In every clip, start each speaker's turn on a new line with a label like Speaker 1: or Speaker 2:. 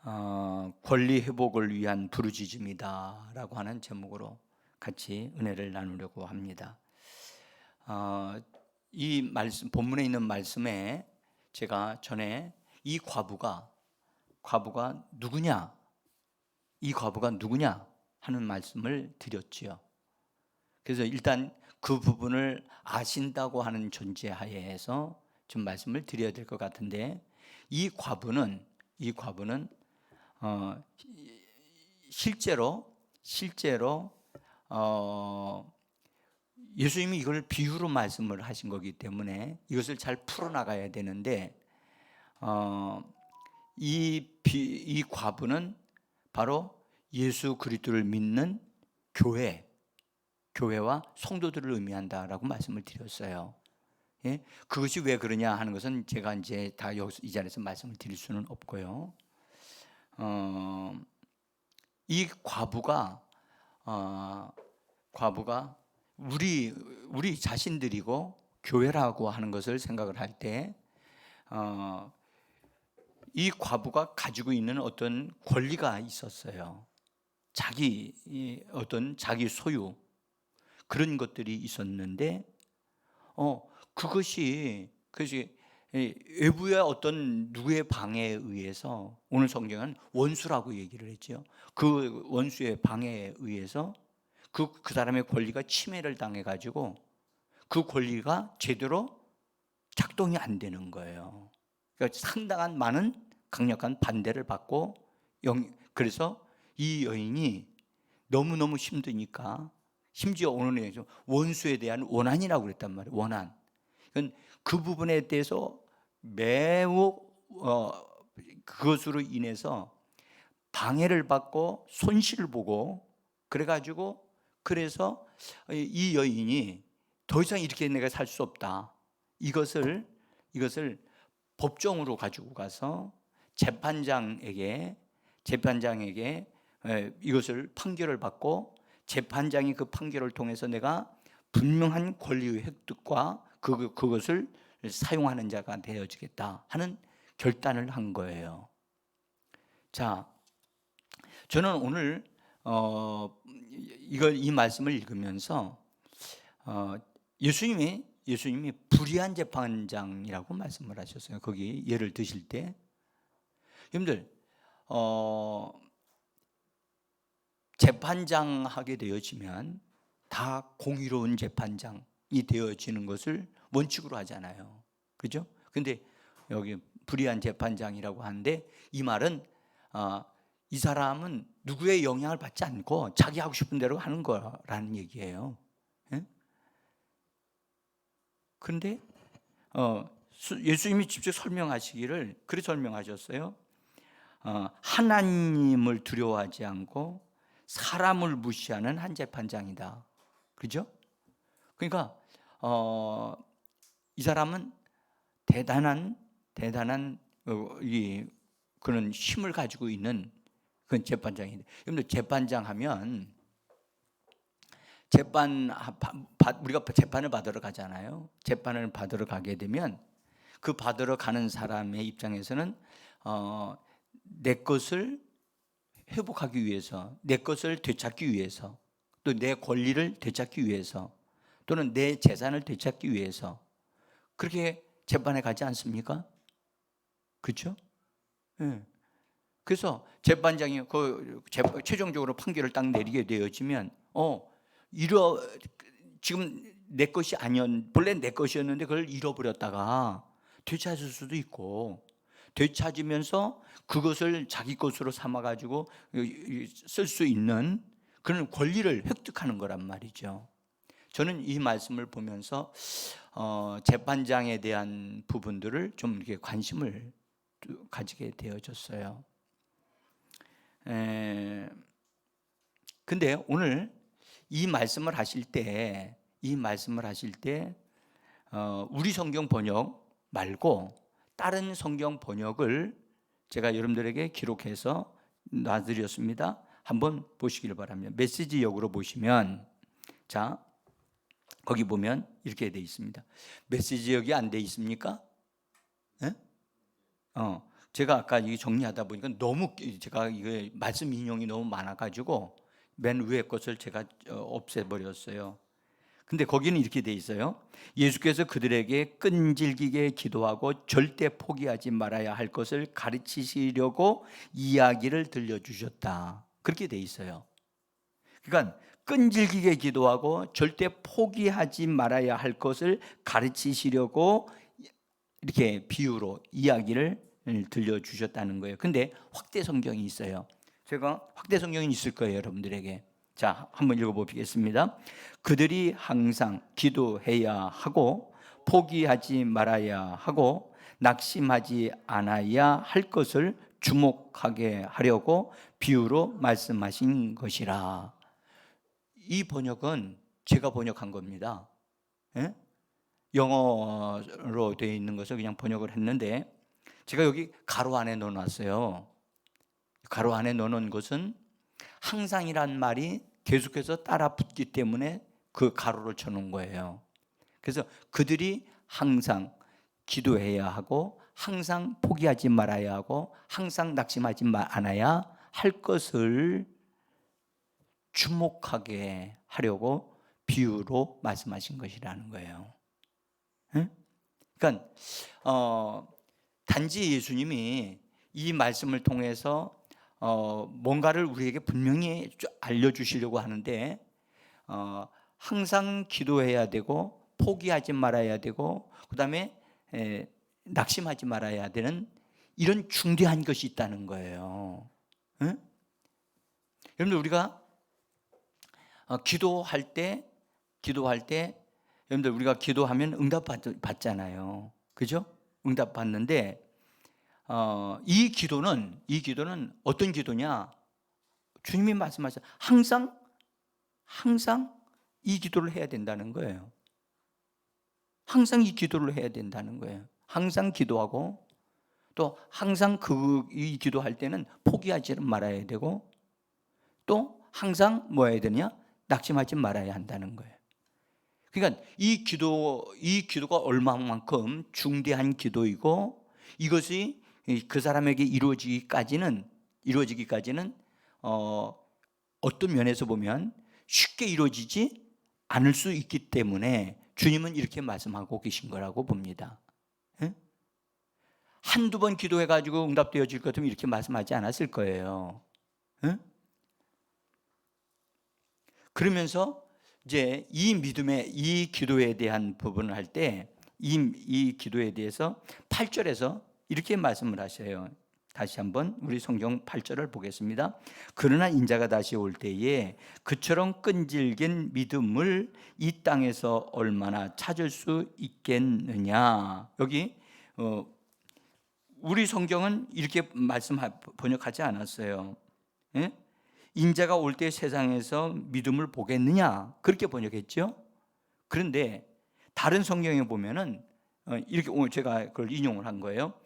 Speaker 1: 권리 회복을 위한 부르짖음이다라고 하는 제목으로 같이 은혜를 나누려고 합니다. 이 말씀, 본문에 있는 말씀에 제가 전에 이 과부가 누구냐, 이 과부가 누구냐 하는 말씀을 드렸지요. 그래서 일단 그 부분을 아신다고 하는 전제하에서 좀 말씀을 드려야 될 것 같은데, 이 과부는 실제로 예수님이 이걸 비유로 말씀을 하신 거기 때문에 이것을 잘 풀어나가야 되는데, 이 과부는 바로 예수 그리스도를 믿는 교회와 성도들을 의미한다라고 말씀을 드렸어요. 예? 그것이 왜 그러냐 하는 것은 제가 이제 다 이 자리에서 말씀을 드릴 수는 없고요. 이 과부가 우리 자신들이고 교회라고 하는 것을 생각을 할 때, 이 과부가 가지고 있는 어떤 권리가 있었어요. 자기 소유, 그런 것들이 있었는데, 그것이 외부의 어떤 누구의 방해에 의해서, 오늘 성경은 원수라고 얘기를 했죠. 그 원수의 방해에 의해서 그 사람의 권리가 침해를 당해가지고 그 권리가 제대로 작동이 안 되는 거예요. 그러니까 상당한 많은 강력한 반대를 받고, 그래서 이 여인이 너무너무 힘드니까, 심지어 오늘 원수에 대한 원한이라고 그랬단 말이에요. 원한. 그 부분에 대해서 매우 그것으로 인해서 방해를 받고 손실을 보고, 그래서 이 여인이 더 이상 이렇게 내가 살 수 없다, 이것을 법정으로 가지고 가서 재판장에게 이것을 판결을 받고, 재판장이 그 판결을 통해서 내가 분명한 권리의 획득과 그것을 사용하는 자가 되어지겠다 하는 결단을 한 거예요. 자, 저는 오늘 이 말씀을 읽으면서 예수님이 불의한 재판장이라고 말씀을 하셨어요. 거기 예를 드실 때, 여러분들 재판장 하게 되어지면 다 공의로운 재판장이 되어지는 것을 원칙으로 하잖아요. 그죠? 근데 여기 불의한 재판장이라고 하는데, 이 말은 이 사람은 누구의 영향을 받지 않고 자기 하고 싶은 대로 하는 거라는 얘기예요. 예? 그런데 예수님이 직접 설명하시기를 그렇게 설명하셨어요. 하나님을 두려워하지 않고 사람을 무시하는 한 재판장이다. 그죠? 그러니까 이 사람은 대단한 그런 힘을 가지고 있는 그런 재판장인데, 여러분들 재판장 하면 우리가 재판을 받으러 가잖아요. 재판을 받으러 가게 되면 그 받으러 가는 사람의 입장에서는 내 것을 회복하기 위해서, 내 것을 되찾기 위해서, 또 내 권리를 되찾기 위해서, 또는 내 재산을 되찾기 위해서 그렇게 재판에 가지 않습니까? 그렇죠? 네. 그래서 재판장이 최종적으로 판결을 딱 내리게 되어지면 지금 내 것이 본래 내 것이었는데 그걸 잃어버렸다가 되찾을 수도 있고, 되찾으면서 그것을 자기 것으로 삼아가지고 쓸 수 있는 그런 권리를 획득하는 거란 말이죠. 저는 이 말씀을 보면서 재판장에 대한 부분들을 좀 이렇게 관심을 가지게 되어졌어요. 근데 오늘 이 말씀을 하실 때 우리 성경 번역 말고 다른 성경 번역을 제가 여러분들에게 기록해서 놔드렸습니다. 한번 보시길 바랍니다. 메시지역으로 보시면, 자, 거기 보면 이렇게 돼 있습니다. 메시지역이 안 돼 있습니까? 네? 제가 아까 이 정리하다 보니까 너무 제가 이거 말씀 인용이 너무 많아가지고 맨 위에 것을 제가 없애버렸어요. 근데 거기는 이렇게 돼 있어요. 예수께서 그들에게 끈질기게 기도하고 절대 포기하지 말아야 할 것을 가르치시려고 이야기를 들려주셨다. 그렇게 돼 있어요. 그러니까 끈질기게 기도하고 절대 포기하지 말아야 할 것을 가르치시려고 이렇게 비유로 이야기를 들려주셨다는 거예요. 근데 확대 성경이 있어요. 제가 확대 성경이 있을 거예요, 여러분들에게. 자, 한번 읽어보겠습니다. 그들이 항상 기도해야 하고 포기하지 말아야 하고 낙심하지 않아야 할 것을 주목하게 하려고 비유로 말씀하신 것이라. 이 번역은 제가 번역한 겁니다. 예? 영어로 되어 있는 것을 그냥 번역을 했는데 제가 여기 가로 안에 넣어놨어요. 가로 안에 넣어놓은 것은 항상이란 말이 계속해서 따라 붙기 때문에 그 가로를 쳐놓은 거예요. 그래서 그들이 항상 기도해야 하고 항상 포기하지 말아야 하고 항상 낙심하지 않아야 할 것을 주목하게 하려고 비유로 말씀하신 것이라는 거예요. 응? 그러니까 단지 예수님이 이 말씀을 통해서 뭔가를 우리에게 분명히 알려주시려고 하는데 항상 기도해야 되고 포기하지 말아야 되고 그다음에 낙심하지 말아야 되는 이런 중대한 것이 있다는 거예요. 응? 여러분들 우리가 기도할 때 여러분들 우리가 기도하면 응답 받잖아요. 그죠? 응답 받는데 이 기도는 어떤 기도냐? 주님이 말씀하셔서 항상 이 기도를 해야 된다는 거예요. 항상 이 기도를 해야 된다는 거예요. 항상 기도하고 또 항상 이 기도할 때는 포기하지 말아야 되고 또 항상 뭐 해야 되냐? 낙심하지 말아야 한다는 거예요. 그러니까 이 기도가 얼마만큼 중대한 기도이고 이것이 그 사람에게 이루어지기까지는 어떤 면에서 보면 쉽게 이루어지지 않을 수 있기 때문에 주님은 이렇게 말씀하고 계신 거라고 봅니다. 한두 번 기도해가지고 응답되어질 것 같으면 이렇게 말씀하지 않았을 거예요. 그러면서 이제 이 기도에 대한 부분을 할 때 이 기도에 대해서 8절에서 이렇게 말씀을 하셔요. 다시 한번 우리 성경 8절을 보겠습니다. 그러나 인자가 다시 올 때에 그처럼 끈질긴 믿음을 이 땅에서 얼마나 찾을 수 있겠느냐. 여기 우리 성경은 이렇게 번역하지 않았어요. 예? 인자가 올 때 세상에서 믿음을 보겠느냐 그렇게 번역했죠. 그런데 다른 성경에 보면은 이렇게 오늘 제가 그걸 인용을 한 거예요.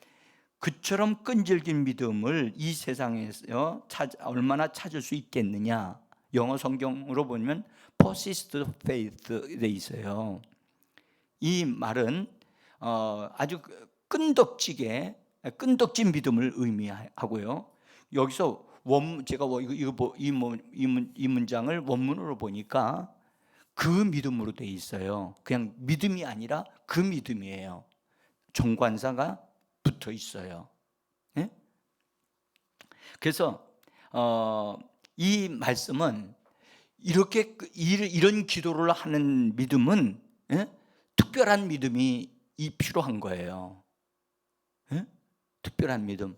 Speaker 1: 그처럼 끈질긴 믿음을 이 세상에서 얼마나 찾을 수 있겠느냐. 영어 성경으로 보면 persist faith 돼 있어요. 이 말은 아주 끈덕진 믿음을 의미하고요. 여기서 제가 이 문장을 원문으로 보니까 그 믿음으로 돼 있어요. 그냥 믿음이 아니라 그 믿음이에요. 정관사가 붙어 있어요. 네? 그래서 이 말씀은 이런 기도를 하는 믿음은 특별한 믿음이 필요한 거예요. 특별한 믿음.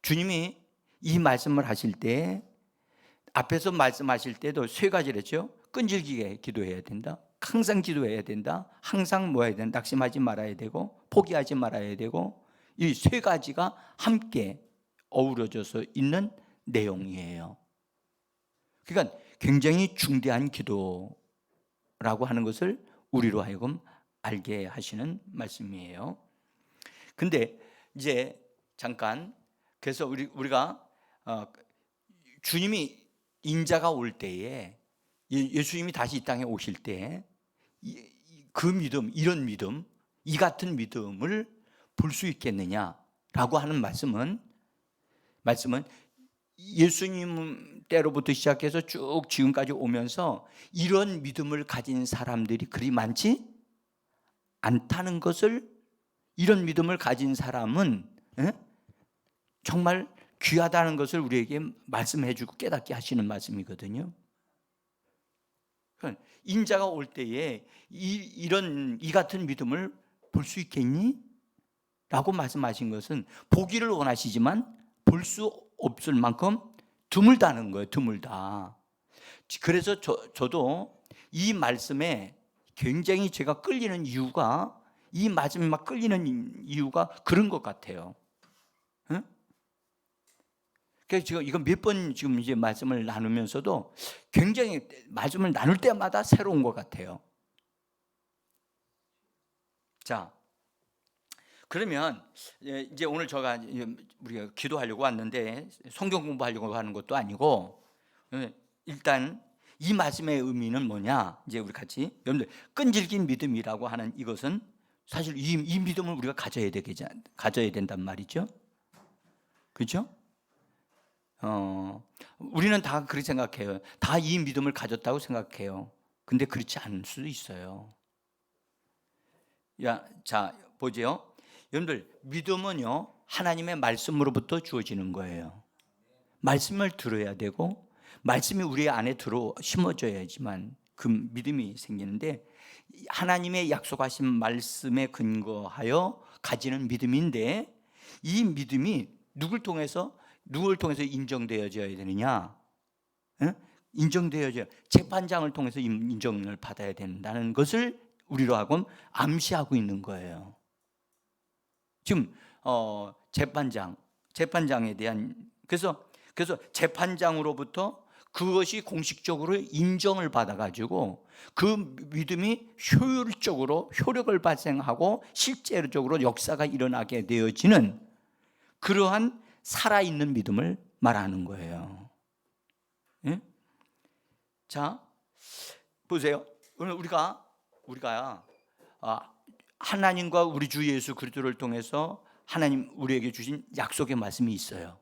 Speaker 1: 주님이 이 말씀을 하실 때 앞에서 말씀하실 때도 세 가지를 했죠. 끈질기게 기도해야 된다. 항상 기도해야 된다. 항상 뭐 해야 된다. 낙심하지 말아야 되고 포기하지 말아야 되고 이 세 가지가 함께 어우러져서 있는 내용이에요. 그러니까 굉장히 중대한 기도라고 하는 것을 우리로 하여금 알게 하시는 말씀이에요. 근데 이제 잠깐 그래서 우리가 주님이 인자가 올 때에 예수님이 다시 이 땅에 오실 때 그 믿음, 이런 믿음, 이 같은 믿음을 볼 수 있겠느냐? 라고 하는 말씀은 예수님 때로부터 시작해서 쭉 지금까지 오면서 이런 믿음을 가진 사람들이 그리 많지 않다는 것을, 이런 믿음을 가진 사람은 정말 귀하다는 것을 우리에게 말씀해 주고 깨닫게 하시는 말씀이거든요. 인자가 올 때에 이 같은 믿음을 볼 수 있겠니? 라고 말씀하신 것은 보기를 원하시지만 볼 수 없을 만큼 드물다는 거예요. 드물다. 그래서 저도 이 말씀에 굉장히 제가 끌리는 이유가, 이 말씀에 막 끌리는 이유가 그런 것 같아요. 응? 그래서 지금 이거 몇 번 지금 이제 말씀을 나누면서도 굉장히 말씀을 나눌 때마다 새로운 것 같아요. 자, 그러면 이제 오늘 우리가 기도하려고 왔는데 성경 공부하려고 하는 것도 아니고, 일단 이 말씀의 의미는 뭐냐? 이제 우리 같이 여러분들, 끈질긴 믿음이라고 하는 이것은 사실 이 믿음을 우리가 가져야 된단 말이죠. 그렇죠? 우리는 다 그렇게 생각해요. 다 이 믿음을 가졌다고 생각해요. 근데 그렇지 않을 수도 있어요. 자, 보세요. 여러분들, 믿음은요, 하나님의 말씀으로부터 주어지는 거예요. 말씀을 들어야 되고, 말씀이 우리 안에 심어져야지만 그 믿음이 생기는데, 하나님의 약속하신 말씀에 근거하여 가지는 믿음인데, 이 믿음이 누굴 통해서 인정되어져야 되느냐? 인정되어져야, 재판장을 통해서 인정을 받아야 된다는 것을 우리로 하여금 암시하고 있는 거예요. 지금 재판장에 대한, 그래서 재판장으로부터 그것이 공식적으로 인정을 받아가지고 그 믿음이 효력을 발생하고 실제적으로 역사가 일어나게 되어지는 그러한 살아있는 믿음을 말하는 거예요. 예? 자, 보세요. 오늘 우리가 하나님과 우리 주 예수 그리스도를 통해서 하나님 우리에게 주신 약속의 말씀이 있어요.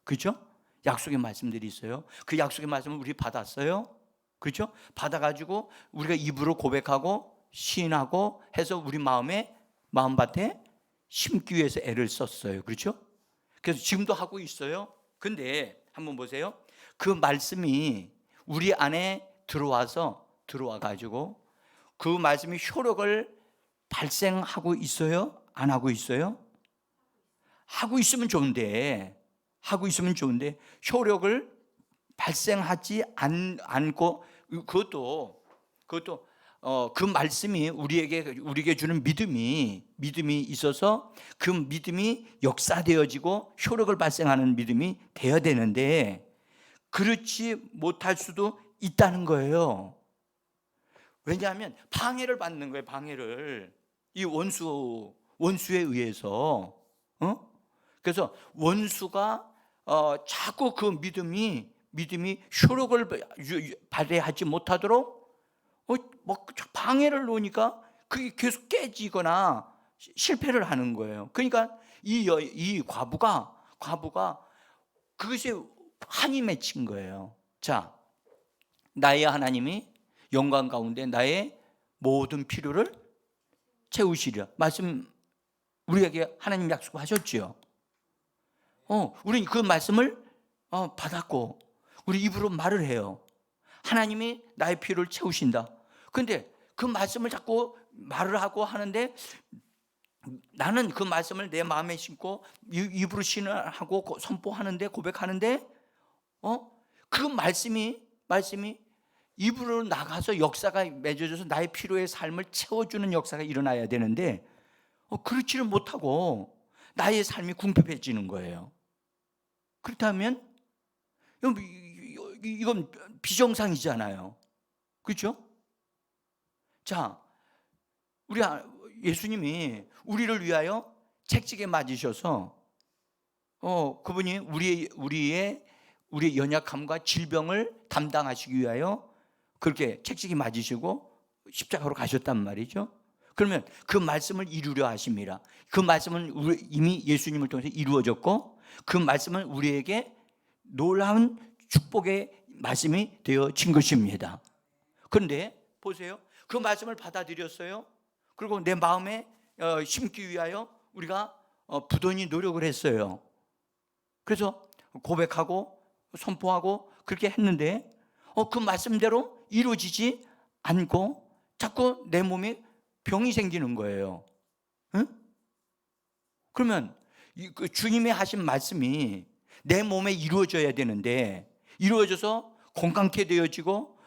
Speaker 1: 그렇죠? 약속의 말씀들이 있어요. 그 약속의 말씀을 우리 받았어요. 그렇죠? 받아가지고 우리가 입으로 고백하고 시인하고 해서 우리 마음밭에 심기 위해서 애를 썼어요. 그렇죠? 그래서 지금도 하고 있어요. 근데 한번 보세요. 그 말씀이 우리 안에 들어와가지고 그 말씀이 효력을 발생하고 있어요? 안 하고 있어요? 하고 있으면 좋은데 효력을 발생하지 않고, 그것도 그 말씀이 우리에게 주는 믿음이 있어서 그 믿음이 역사되어지고 효력을 발생하는 믿음이 되어야 되는데, 그렇지 못할 수도 있다는 거예요. 왜냐하면 방해를 받는 거예요. 방해를, 이 원수에 의해서. 그래서 원수가 자꾸 그 믿음이 효력을 발휘하지 못하도록 방해를 놓으니까 그게 계속 깨지거나 실패를 하는 거예요. 그러니까 이 과부가 그것에 한이 맺힌 거예요. 자, 나의 하나님이 영광 가운데 나의 모든 필요를 채우시리라. 말씀 우리에게 하나님 약속하셨지요. 우리는 그 말씀을 받았고 우리 입으로 말을 해요. 하나님이 나의 필요를 채우신다. 근데 그 말씀을 자꾸 말을 하고 하는데, 나는 그 말씀을 내 마음에 심고 입으로 신을하고 선포하는데, 고백하는데 그 말씀이 입으로 나가서 역사가 맺어져서 나의 필요의 삶을 채워주는 역사가 일어나야 되는데 그렇지를 못하고 나의 삶이 궁핍해지는 거예요. 그렇다면 이건 비정상이잖아요. 그렇죠? 자, 우리 예수님이 우리를 위하여 책찍에 맞으셔서 그분이 우리의 연약함과 질병을 담당하시기 위하여 그렇게 책찍이 맞으시고 십자가로 가셨단 말이죠. 그러면 그 말씀을 이루려 하십니다. 그 말씀은 이미 예수님을 통해서 이루어졌고 그 말씀은 우리에게 놀라운 축복의 말씀이 되어진 것입니다. 그런데 보세요. 그 말씀을 받아들였어요. 그리고 내 마음에 심기 위하여 우리가 부단히 노력을 했어요. 그래서 고백하고 선포하고 그렇게 했는데 그 말씀대로 이루어지지 않고 자꾸 내 몸에 병이 생기는 거예요. 응? 그러면 주님이 하신 말씀이 내 몸에 이루어져야 되는데 이루어져서 건강케 되어지고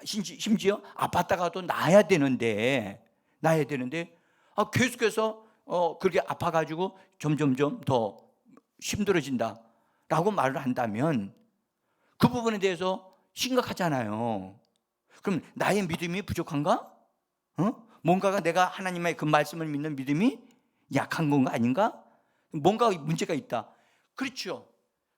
Speaker 1: 심지어 아팠다가도 나아야 되는데 계속해서 그렇게 아파가지고 점점점 더 힘들어진다라고 말을 한다면 그 부분에 대해서 심각하잖아요. 그럼 나의 믿음이 부족한가? 뭔가가 내가 하나님의 그 말씀을 믿는 믿음이 약한 건가 아닌가? 뭔가 문제가 있다. 그렇죠.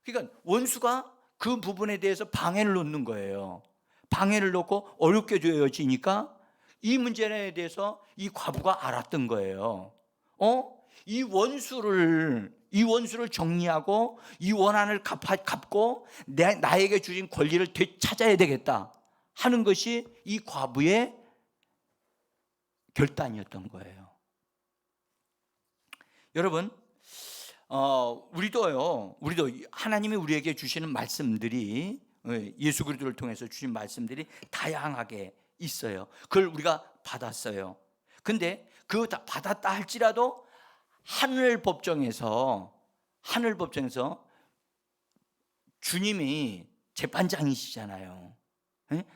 Speaker 1: 그러니까 원수가 그 부분에 대해서 방해를 놓는 거예요. 방해를 놓고 어렵게 되어지니까 이 문제에 대해서 이 과부가 알았던 거예요. 이 원수를 정리하고 이 원한을 갚고 나에게 주신 권리를 되찾아야 되겠다 하는 것이 이 과부의 결단이었던 거예요. 여러분, 우리도 하나님이 우리에게 주시는 말씀들이 예수 그리스도를 통해서 주신 말씀들이 다양하게 있어요. 그걸 우리가 받았어요. 근데 그 받았다 할지라도 하늘 법정에서 주님이 재판장이시잖아요.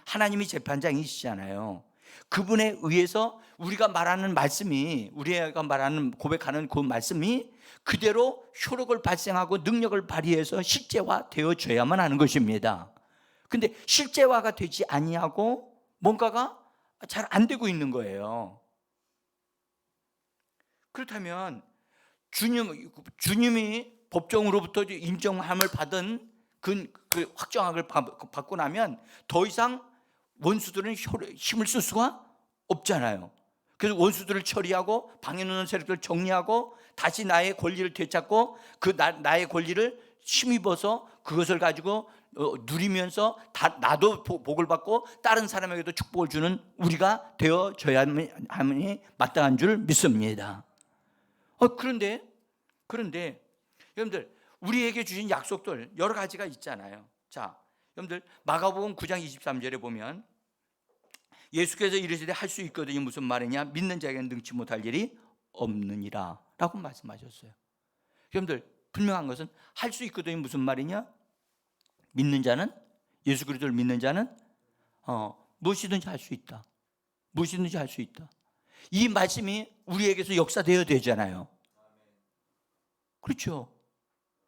Speaker 1: 하나님이 재판장이시잖아요. 그분에 의해서 우리가 말하는 말씀이, 우리가 말하는 고백하는 그 말씀이 그대로 효력을 발생하고 능력을 발휘해서 실제화 되어져야만 하는 것입니다. 근데 실제화가 되지 아니하고 뭔가가 잘 안 되고 있는 거예요. 그렇다면 주님이 법정으로부터 인정함을 받은 그 확정함을 받고 나면 더 이상 원수들은 힘을 쓸 수가 없잖아요. 그래서 원수들을 처리하고 방해 놓는 세력들을 정리하고 다시 나의 권리를 되찾고 나의 권리를 힘입어서 그것을 가지고 누리면서 나도 복을 받고 다른 사람에게도 축복을 주는 우리가 되어져야만이 마땅한 줄 믿습니다. 그런데 여러분들 우리에게 주신 약속들 여러 가지가 있잖아요. 자, 여러분들 마가복음 9장 23절에 보면 예수께서 이르시되 할 수 있거든요. 무슨 말이냐? 믿는 자에게는 능치 못할 일이 없느니라 라고 말씀하셨어요. 여러분들 분명한 것은 할 수 있거든요. 무슨 말이냐? 믿는 자는, 예수 그리스도를 믿는 자는 무엇이든지 할 수 있다. 무엇이든지 할 수 있다. 이 말씀이 우리에게서 역사되어야 되잖아요. 그렇죠.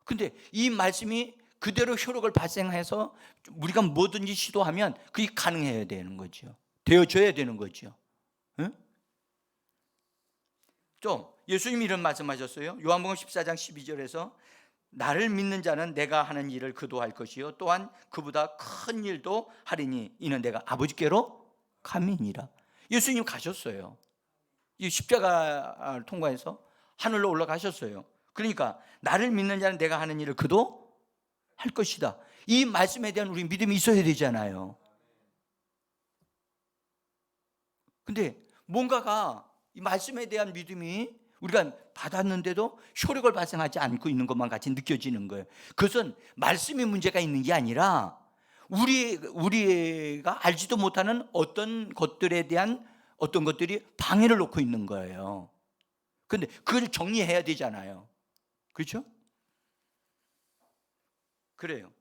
Speaker 1: 근데 이 말씀이 그대로 효력을 발생해서 우리가 뭐든지 시도하면 그게 가능해야 되는 거죠. 되어져야 되는 거죠. 응? 또 예수님이 이런 말씀하셨어요. 요한복음 14장 12절에서 나를 믿는 자는 내가 하는 일을 그도 할 것이요 또한 그보다 큰 일도 하리니 이는 내가 아버지께로 감이니라. 예수님 가셨어요. 이 십자가를 통과해서 하늘로 올라가셨어요. 그러니까 나를 믿는 자는 내가 하는 일을 그도 할 것이다. 이 말씀에 대한 우리 믿음이 있어야 되잖아요. 근데 뭔가가 이 말씀에 대한 믿음이 우리가 받았는데도 효력을 발생하지 않고 있는 것만 같이 느껴지는 거예요. 그것은 말씀의 문제가 있는 게 아니라 우리가 알지도 못하는 어떤 것들에 대한 어떤 것들이 방해를 놓고 있는 거예요. 그런데 그걸 정리해야 되잖아요. 그렇죠? 그래요.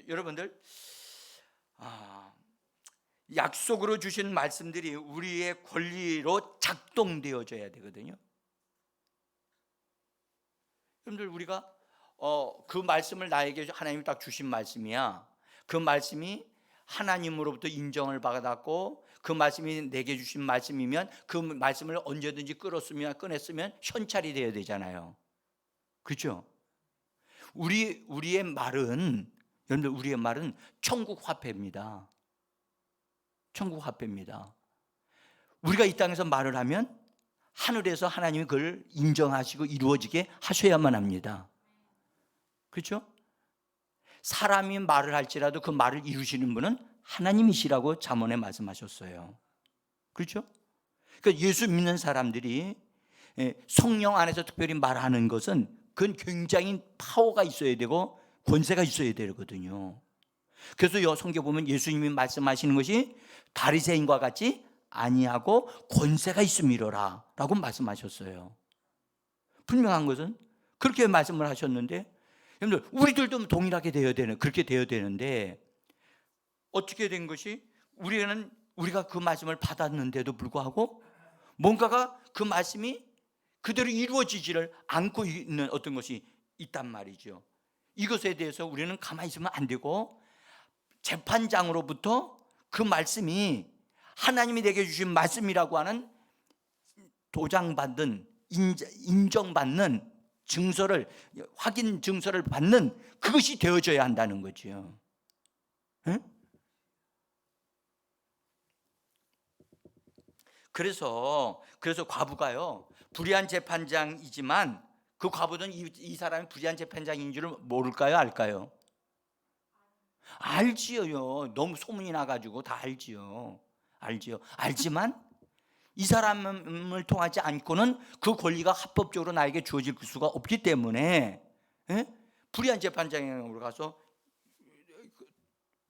Speaker 1: 여러분들 약속으로 주신 말씀들이 우리의 권리로 작동되어져야 되거든요. 여러분들 우리가 그 말씀을 나에게 하나님이 딱 주신 말씀이야. 그 말씀이 하나님으로부터 인정을 받았고 그 말씀이 내게 주신 말씀이면 그 말씀을 언제든지 꺼냈으면 현찰이 되어야 되잖아요. 그렇죠? 우리의 말은 여러분들 우리의 말은 천국 화폐입니다. 천국 화폐입니다. 우리가 이 땅에서 말을 하면 하늘에서 하나님이 그걸 인정하시고 이루어지게 하셔야만 합니다. 그렇죠? 사람이 말을 할지라도 그 말을 이루시는 분은 하나님이시라고 잠언에 말씀하셨어요. 그렇죠? 그러니까 예수 믿는 사람들이 성령 안에서 특별히 말하는 것은 그건 굉장히 파워가 있어야 되고 권세가 있어야 되거든요. 그래서 성경 보면 예수님이 말씀하시는 것이 바리새인과 같이 아니하고 권세가 있음이로라 라고 말씀하셨어요. 분명한 것은 그렇게 말씀을 하셨는데, 여러분들 우리들도 동일하게 그렇게 되어야 되는데, 어떻게 된 것이 우리가 그 말씀을 받았는데도 불구하고 뭔가가 그 말씀이 그대로 이루어지지를 않고 있는 어떤 것이 있단 말이죠. 이것에 대해서 우리는 가만히 있으면 안 되고, 재판장으로부터 그 말씀이 하나님이 내게 주신 말씀이라고 하는 도장받는, 인정받는 확인 증서를 받는 그것이 되어져야 한다는 거죠. 응? 그래서 과부가요, 불의한 재판장이지만 그 과부는 이 사람이 불의한 재판장인 줄을 모를까요, 알까요? 알지요. 너무 소문이 나가지고 다 알지요. 알지만 이 사람을 통하지 않고는 그 권리가 합법적으로 나에게 주어질 수가 없기 때문에 불의한 재판장으로 가서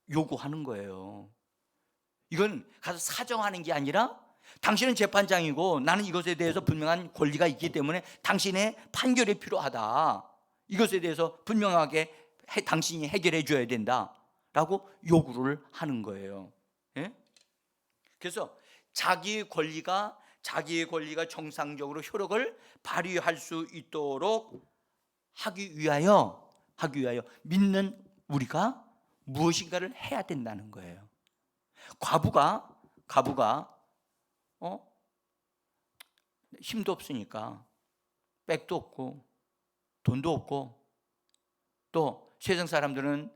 Speaker 1: 요구하는 거예요. 이건 가서 사정하는 게 아니라, 당신은 재판장이고 나는 이것에 대해서 분명한 권리가 있기 때문에 당신의 판결이 필요하다, 이것에 대해서 분명하게 당신이 해결해 줘야 된다라고 요구를 하는 거예요. 그래서 자기의 권리가 정상적으로 효력을 발휘할 수 있도록 하기 위하여 믿는 우리가 무엇인가를 해야 된다는 거예요. 과부가 힘도 없으니까, 백도 없고 돈도 없고, 또 세상 사람들은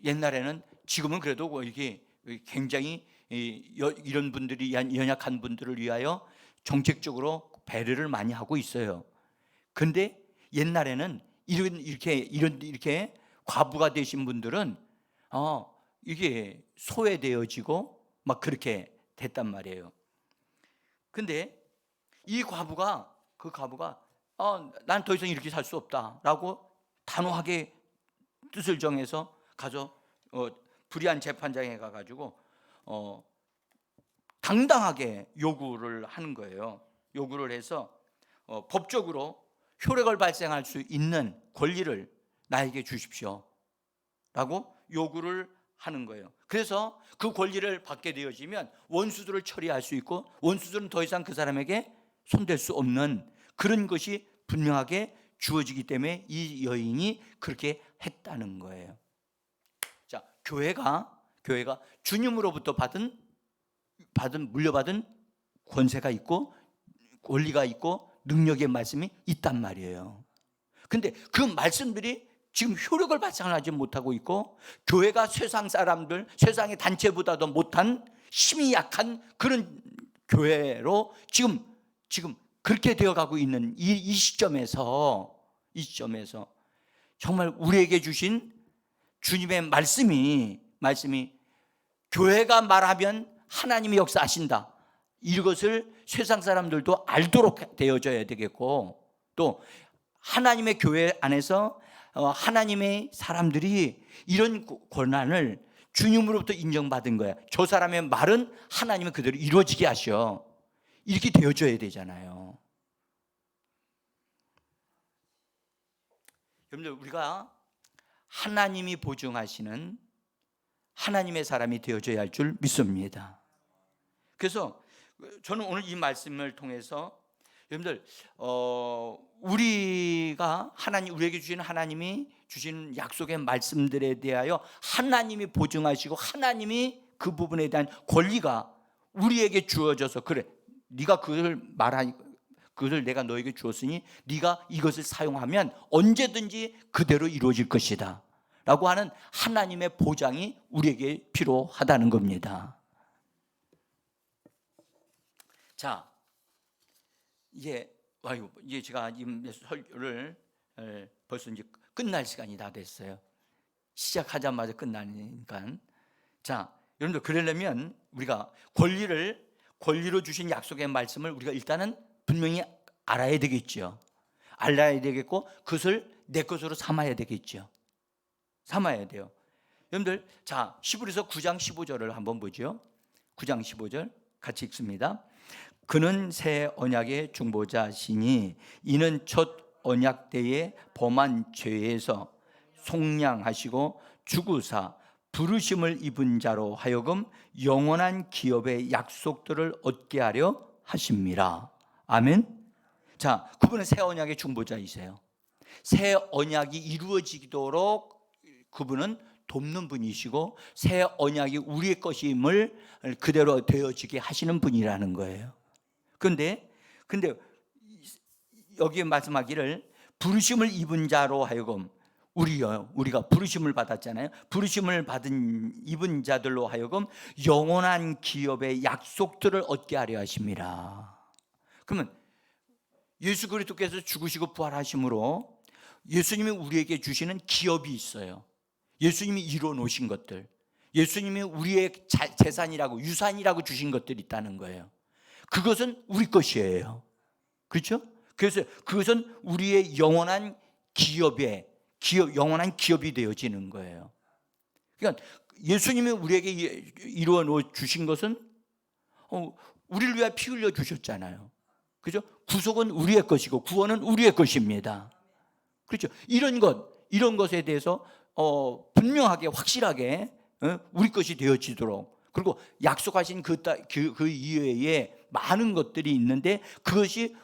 Speaker 1: 옛날에는, 지금은 그래도 이게 굉장히 이런 분들이, 연약한 분들을 위하여 정책적으로 배려를 많이 하고 있어요. 근데 옛날에는 이렇게 과부가 되신 분들은 이게 소외되어지고 막 그렇게 됐단 말이에요. 근데 그 과부가 난 더 이상 이렇게 살 수 없다라고 단호하게 뜻을 정해서 가서 불의한 재판장에 가가지고 당당하게 요구를 하는 거예요. 요구를 해서 법적으로 효력을 발생할 수 있는 권리를 나에게 주십시오 라고 요구를 하는 거예요. 그래서 그 권리를 받게 되어지면 원수들을 처리할 수 있고, 원수들은 더 이상 그 사람에게 손댈 수 없는 그런 것이 분명하게 주어지기 때문에 이 여인이 그렇게 했다는 거예요. 자, 교회가 주님으로부터 물려받은 권세가 있고 권리가 있고 능력의 말씀이 있단 말이에요. 근데 그 말씀들이 지금 효력을 발생하지 못하고 있고, 교회가 세상의 단체보다도 못한 힘이 약한 그런 교회로 지금 그렇게 되어가고 있는 이 시점에서 정말 우리에게 주신 주님의 말씀이 교회가 말하면 하나님이 역사하신다, 이것을 세상 사람들도 알도록 되어져야 되겠고, 또 하나님의 교회 안에서 하나님의 사람들이 이런 권한을 주님으로부터 인정받은 거야. 저 사람의 말은 하나님은 그대로 이루어지게 하셔. 이렇게 되어져야 되잖아요. 여러분들, 우리가 하나님이 보증하시는 하나님의 사람이 되어져야 할 줄 믿습니다. 그래서 저는 오늘 이 말씀을 통해서 여러분들, 우리에게 주신 하나님이 주신 약속의 말씀들에 대하여 하나님이 보증하시고 하나님이 그 부분에 대한 권리가 우리에게 주어져서, 그래, 네가 그것을 내가 너에게 주었으니 네가 이것을 사용하면 언제든지 그대로 이루어질 것이다 라고 하는 하나님의 보장이 우리에게 필요하다는 겁니다. 자, 이제 제가 이 설교를 벌써 이제 끝날 시간이 다 됐어요. 시작하자마자 끝나니까. 자, 여러분들 그러려면 우리가 권리로 주신 약속의 말씀을 우리가 일단은 분명히 알아야 되겠죠. 알아야 되겠고 그것을 내 것으로 삼아야 되겠죠. 삼아야 돼요. 여러분들, 자, 히브리서 9장 15절을 한번 보죠. 9장 15절 같이 읽습니다. 그는 새 언약의 중보자시니 이는 첫 언약 때에 범한 죄에서 속량하시고 죽으사 부르심을 입은 자로 하여금 영원한 기업의 약속들을 얻게 하려 하심이라. 아멘. 자, 그분은 새 언약의 중보자이세요. 새 언약이 이루어지도록 그분은 돕는 분이시고 새 언약이 우리의 것임을 그대로 되어지게 하시는 분이라는 거예요. 근데 여기에 말씀하기를 부르심을 입은 자로 하여금, 우리가 부르심을 받았잖아요. 부르심을 입은 자들로 하여금 영원한 기업의 약속들을 얻게 하려 하심이라. 그러면 예수 그리스도께서 죽으시고 부활하심으로 예수님이 우리에게 주시는 기업이 있어요. 예수님이 이루어 놓으신 것들, 예수님이 우리의 재산이라고, 유산이라고 주신 것들이 있다는 거예요. 그것은 우리 것이에요. 그렇죠? 그래서 그것은 우리의 영원한 기업이 되어지는 거예요. 그러니까 예수님이 우리에게 이루어 놓아 주신 것은 우리를 위하여 피 흘려 주셨잖아요. 그렇죠? 구속은 우리의 것이고 구원은 우리의 것입니다. 그렇죠? 이런 것에 대해서 분명하게, 확실하게 우리 것이 되어지도록, 그리고 약속하신 그 이외에 많은 것들이 있는데 그것이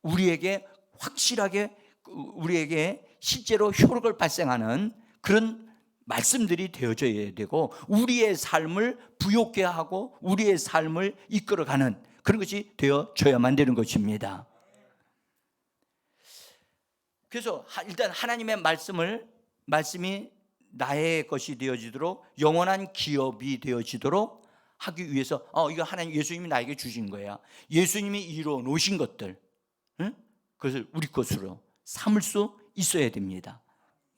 Speaker 1: 우리에게 확실하게, 우리에게 실제로 효력을 발생하는 그런 말씀들이 되어져야 되고 우리의 삶을 부욕케 하고 우리의 삶을 이끌어가는 그런 것이 되어져야만 되는 것입니다. 그래서 일단 하나님의 말씀이 나의 것이 되어지도록, 영원한 기업이 되어지도록 하기 위해서 이거 예수님이 나에게 주신 거야. 예수님이 이루어 놓으신 것들, 그것을 우리 것으로 삼을 수 있어야 됩니다.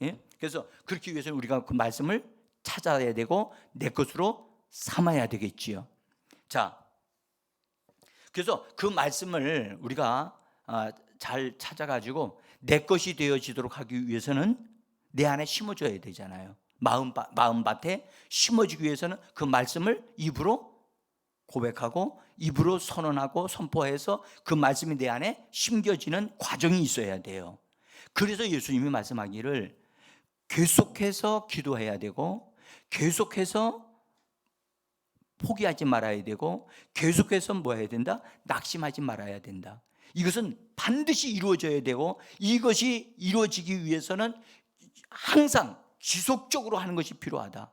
Speaker 1: 예? 그래서 그렇기 위해서는 우리가 그 말씀을 찾아야 되고 내 것으로 삼아야 되겠지요. 자, 그래서 그 말씀을 우리가 잘 찾아가지고 내 것이 되어지도록 하기 위해서는 내 안에 심어줘야 되잖아요. 마음밭에 심어지기 위해서는 그 말씀을 입으로 고백하고 입으로 선언하고 선포해서 그 말씀이 내 안에 심겨지는 과정이 있어야 돼요. 그래서 예수님이 말씀하기를 계속해서 기도해야 되고 계속해서 포기하지 말아야 되고 계속해서 뭐 해야 된다? 낙심하지 말아야 된다. 이것은 반드시 이루어져야 되고 이것이 이루어지기 위해서는 항상 지속적으로 하는 것이 필요하다.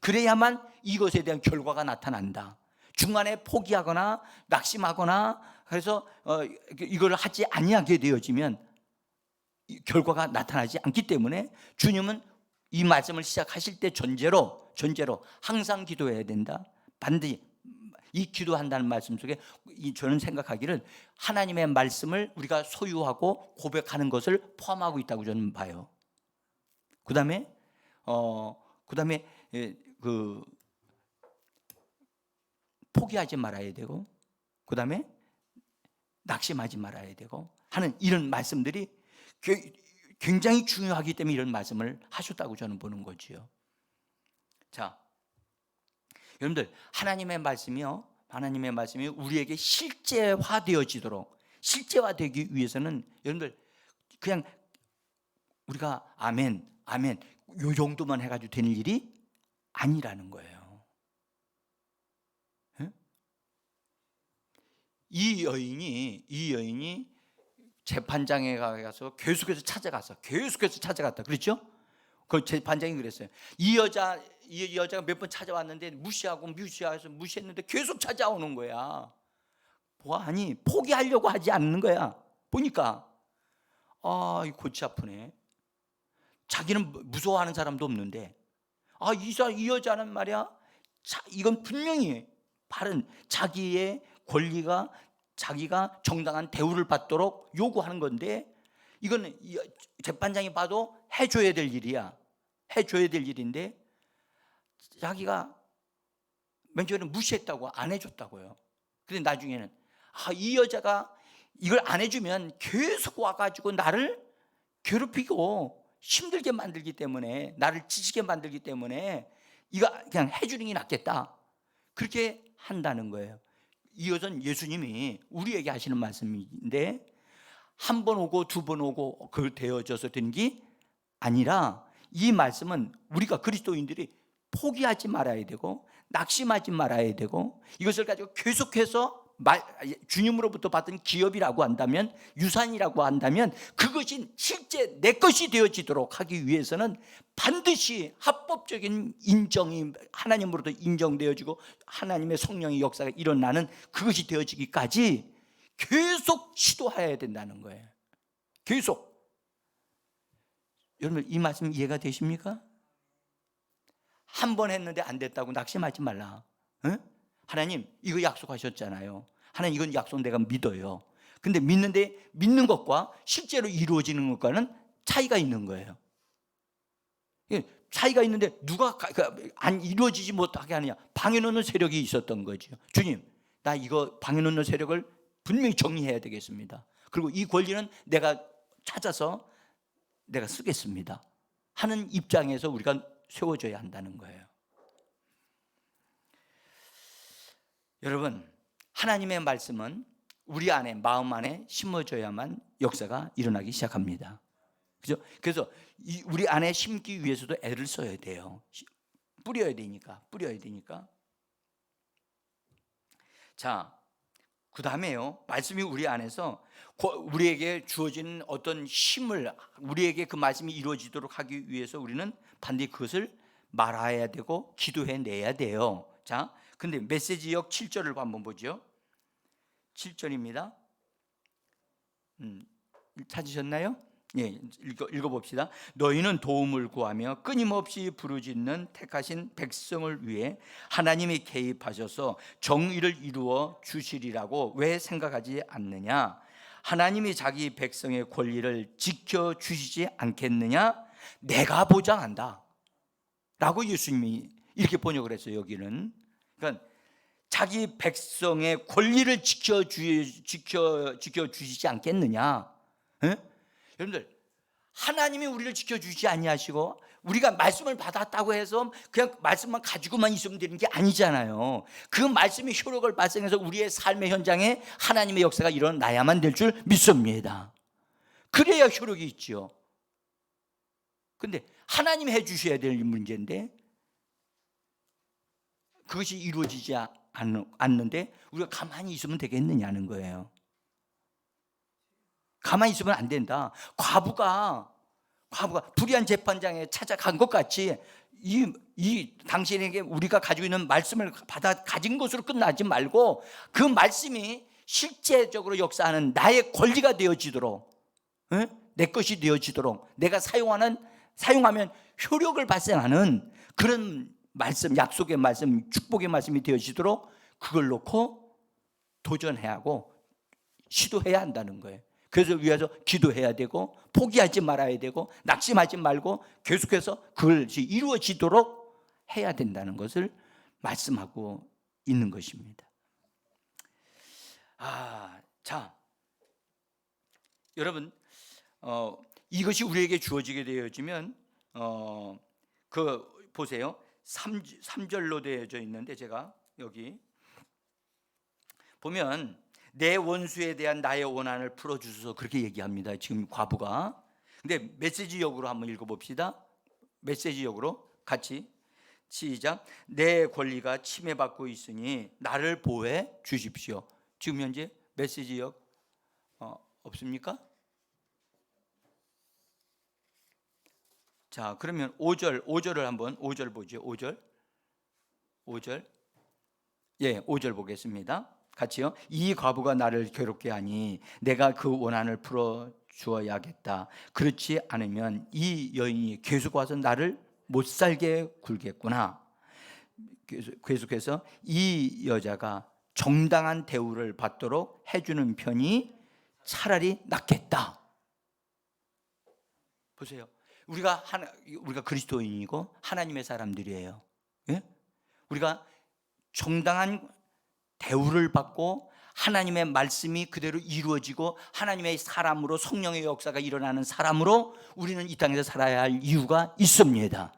Speaker 1: 그래야만 이것에 대한 결과가 나타난다. 중간에 포기하거나 낙심하거나 그래서 이걸 하지 아니하게 되어지면 결과가 나타나지 않기 때문에 주님은 이 말씀을 시작하실 때 전제로 항상 기도해야 된다. 반드시 이 기도한다는 말씀 속에 저는 생각하기를 하나님의 말씀을 우리가 소유하고 고백하는 것을 포함하고 있다고 저는 봐요. 그다음에 포기하지 말아야 되고 그다음에 낙심하지 말아야 되고 하는 이런 말씀들이 굉장히 중요하기 때문에 이런 말씀을 하셨다고 저는 보는 거지요. 자, 여러분들 하나님의 말씀이 우리에게 실제화되기 위해서는 여러분들 그냥 우리가 아멘 요 정도만 해가지고 되는 일이 아니라는 거예요. 네? 이 여인이 재판장에 가서 계속해서 찾아갔다. 그렇죠? 그 재판장이 그랬어요. 이 여자가 몇 번 찾아왔는데 무시했는데 계속 찾아오는 거야. 보아하니 포기하려고 하지 않는 거야. 보니까 이 골치 아프네. 자기는 무서워하는 사람도 없는데 이 여자는 말이야. 이건 분명히 바른 자기의 권리가 자기가 정당한 대우를 받도록 요구하는 건데, 이거는 재판장이 봐도 해줘야 될 일이야. 해줘야 될 일인데 자기가 맨 처음에는 무시했다고, 안 해줬다고요. 근데 나중에는 이 여자가 이걸 안 해주면 계속 와가지고 나를 괴롭히고 힘들게 만들기 때문에, 나를 지치게 만들기 때문에 이거 그냥 해주는 게 낫겠다, 그렇게 한다는 거예요. 이것은 예수님이 우리에게 하시는 말씀인데, 한 번 오고 두 번 오고 그걸 되어져서 되는 게 아니라, 이 말씀은 우리가 그리스도인들이 포기하지 말아야 되고 낙심하지 말아야 되고, 이것을 가지고 계속해서 주님으로부터 받은 기업이라고 한다면, 유산이라고 한다면, 그것이 실제 내 것이 되어지도록 하기 위해서는 반드시 합법적인 인정이 하나님으로부터 인정되어지고 하나님의 성령의 역사가 일어나는 그것이 되어지기까지 계속 시도해야 된다는 거예요. 계속. 여러분, 이 말씀 이해가 되십니까? 한 번 했는데 안 됐다고 낙심하지 말라. 응? 하나님 이거 약속하셨잖아요. 하나님 이건 약속 내가 믿어요. 근데 믿는 것과 실제로 이루어지는 것과는 차이가 있는 거예요. 차이가 있는데 누가 안 이루어지지 못하게 하느냐? 방해놓는 세력이 있었던 거죠. 주님, 나 이거 방해놓는 세력을 분명히 정리해야 되겠습니다. 그리고 이 권리는 내가 찾아서 내가 쓰겠습니다 하는 입장에서 우리가 세워져야 한다는 거예요. 여러분, 하나님의 말씀은 우리 안에, 마음 안에 심어져야만 역사가 일어나기 시작합니다. 그죠? 그래서 우리 안에 심기 위해서도 애를 써야 돼요. 뿌려야 되니까. 자, 그 다음에요, 말씀이 우리 안에서 우리에게 주어진 어떤 힘을, 우리에게 그 말씀이 이루어지도록 하기 위해서 우리는 반드시 그것을 말해야 되고 기도해내야 돼요. 자, 근데 메시지역 7절을 한번 보죠. 7절입니다. 찾으셨나요? 예, 읽어봅시다. 너희는 도움을 구하며 끊임없이 부르짖는 택하신 백성을 위해 하나님이 개입하셔서 정의를 이루어 주시리라고 왜 생각하지 않느냐? 하나님이 자기 백성의 권리를 지켜주시지 않겠느냐? 내가 보장한다 라고 예수님이 이렇게 번역을 했어요. 여기는 그러니까 자기 백성의 권리를 지켜주시지 않겠느냐? 에? 여러분들, 하나님이 우리를 지켜주시지 아니하시고 우리가 말씀을 받았다고 해서 그냥 말씀만 가지고만 있으면 되는 게 아니잖아요. 그 말씀이 효력을 발생해서 우리의 삶의 현장에 하나님의 역사가 일어나야만 될 줄 믿습니다. 그래야 효력이 있죠. 근데 하나님이 해주셔야 될 문제인데 그것이 이루어지지 않는데 우리가 가만히 있으면 되겠느냐는 거예요. 가만히 있으면 안 된다. 과부가 불의한 재판장에 찾아간 것 같이 이 당신에게 우리가 가지고 있는 말씀을 받아 가진 것으로 끝나지 말고 그 말씀이 실제적으로 역사하는 나의 권리가 되어지도록, 내 것이 되어지도록, 내가 사용하면 효력을 발생하는 그런 말씀, 약속의 말씀, 축복의 말씀이 되어지도록 그걸 놓고 도전해야 하고 시도해야 한다는 거예요. 그래서 위해서 기도해야 되고 포기하지 말아야 되고 낙심하지 말고 계속해서 그것이 이루어지도록 해야 된다는 것을 말씀하고 있는 것입니다. 자, 여러분, 이것이 우리에게 주어지게 되어지면 보세요. 3절로 되어져 있는데 제가 여기 보면 내 원수에 대한 나의 원한을 풀어주소서 그렇게 얘기합니다. 지금 과부가. 근데 메시지역으로 한번 읽어봅시다. 메시지역으로 같이 시작. 내 권리가 침해받고 있으니 나를 보호해 주십시오. 지금 현재 메시지역 없습니까? 자, 그러면 5절을 한번 5절 보죠. 5절. 예, 5절 보겠습니다. 같이요. 이 과부가 나를 괴롭게 하니 내가 그 원한을 풀어 주어야겠다. 그렇지 않으면 이 여인이 계속 와서 나를 못 살게 굴겠구나. 계속해서 이 여자가 정당한 대우를 받도록 해주는 편이 차라리 낫겠다. 보세요. 우리가 그리스도인이고 하나님의 사람들이에요. 예? 우리가 정당한 대우를 받고 하나님의 말씀이 그대로 이루어지고 하나님의 사람으로 성령의 역사가 일어나는 사람으로 우리는 이 땅에서 살아야 할 이유가 있습니다.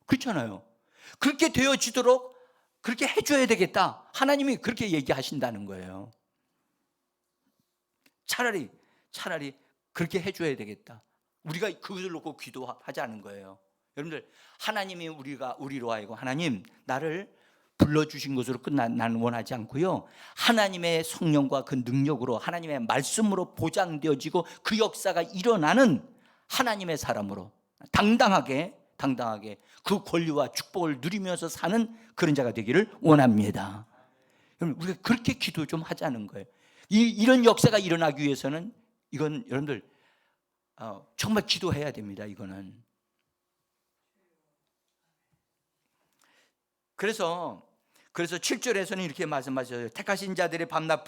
Speaker 1: 그렇잖아요. 그렇게 되어지도록 그렇게 해줘야 되겠다. 하나님이 그렇게 얘기하신다는 거예요. 차라리 그렇게 해줘야 되겠다. 우리가 그것을 놓고 기도하자는 거예요. 여러분들, 하나님이 우리로 하여금 하나님 나를 불러주신 것으로 나는 원하지 않고요, 하나님의 성령과 그 능력으로 하나님의 말씀으로 보장되어지고 그 역사가 일어나는 하나님의 사람으로 당당하게 그 권리와 축복을 누리면서 사는 그런 자가 되기를 원합니다. 여러분, 우리가 그렇게 기도 좀 하자는 거예요. 이런 역사가 일어나기 위해서는 이건 여러분들 정말 기도해야 됩니다. 이거는. 그래서 7절에서는 이렇게 말씀하셔요. 택하신 자들의 밤낮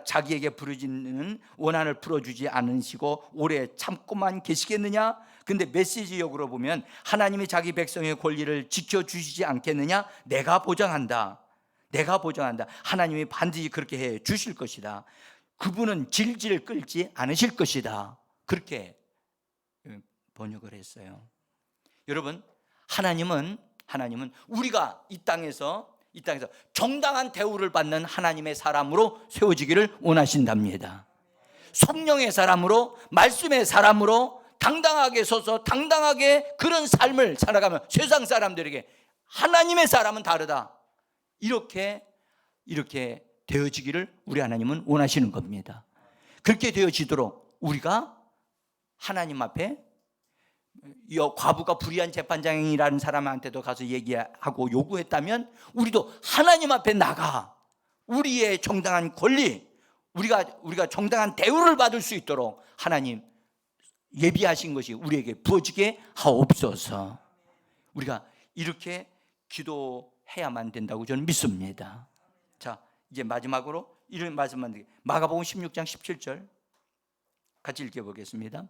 Speaker 1: 자기에게 부르짖는 원한을 풀어주지 않으시고 오래 참고만 계시겠느냐? 근데 메시지역으로 보면 하나님이 자기 백성의 권리를 지켜주시지 않겠느냐? 내가 보장한다. 하나님이 반드시 그렇게 해 주실 것이다. 그분은 질질 끌지 않으실 것이다. 그렇게 번역을 했어요. 여러분, 하나님은 우리가 이 땅에서 정당한 대우를 받는 하나님의 사람으로 세워지기를 원하신답니다. 성령의 사람으로, 말씀의 사람으로 당당하게 서서 당당하게 그런 삶을 살아가면 세상 사람들에게 하나님의 사람은 다르다, 이렇게 되어지기를 우리 하나님은 원하시는 겁니다. 그렇게 되어지도록 우리가 하나님 앞에, 과부가 불의한 재판장이라는 사람한테도 가서 얘기하고 요구했다면 우리도 하나님 앞에 나가 우리의 정당한 권리, 우리가 정당한 대우를 받을 수 있도록 하나님 예비하신 것이 우리에게 부어지게 하옵소서. 우리가 이렇게 기도해야만 된다고 저는 믿습니다. 자, 이제 마지막으로 이런 말씀만 드릴게요. 마가복음 16장 17절 같이 읽어보겠습니다.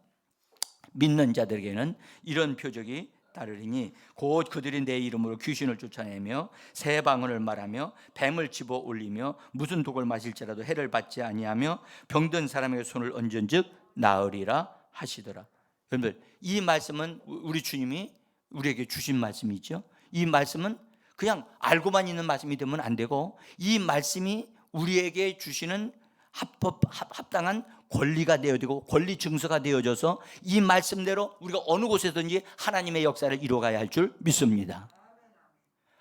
Speaker 1: 믿는 자들에게는 이런 표적이 따르리니 곧 그들이 내 이름으로 귀신을 쫓아내며 새 방언을 말하며 뱀을 집어 올리며 무슨 독을 마실지라도 해를 받지 아니하며 병든 사람에게 손을 얹은즉 나으리라 하시더라. 여러분들, 이 말씀은 우리 주님이 우리에게 주신 말씀이죠. 이 말씀은 그냥 알고만 있는 말씀이 되면 안 되고, 이 말씀이 우리에게 주시는 합당한 권리가 되어지고 권리 증서가 되어져서 이 말씀대로 우리가 어느 곳에든지 하나님의 역사를 이루어가야 할 줄 믿습니다.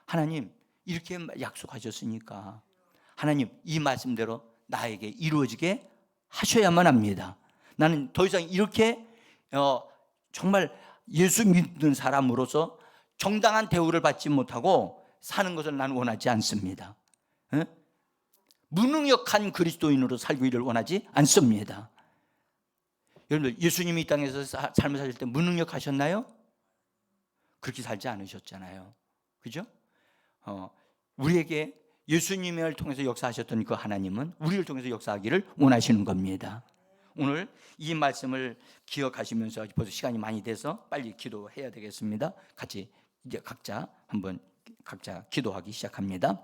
Speaker 1: 하나님 이렇게 약속하셨으니까 하나님 이 말씀대로 나에게 이루어지게 하셔야만 합니다. 나는 더 이상 이렇게 정말 예수 믿는 사람으로서 정당한 대우를 받지 못하고 사는 것을 나는 원하지 않습니다. 무능력한 그리스도인으로 살기를 원하지 않습니다. 여러분들, 예수님이 이 땅에서 삶을 사실 때 무능력하셨나요? 그렇게 살지 않으셨잖아요. 그죠? 우리에게 예수님을 통해서 역사하셨던 그 하나님은 우리를 통해서 역사하기를 원하시는 겁니다. 오늘 이 말씀을 기억하시면서 벌써 시간이 많이 돼서 빨리 기도해야 되겠습니다. 같이 이제 각자 기도하기 시작합니다.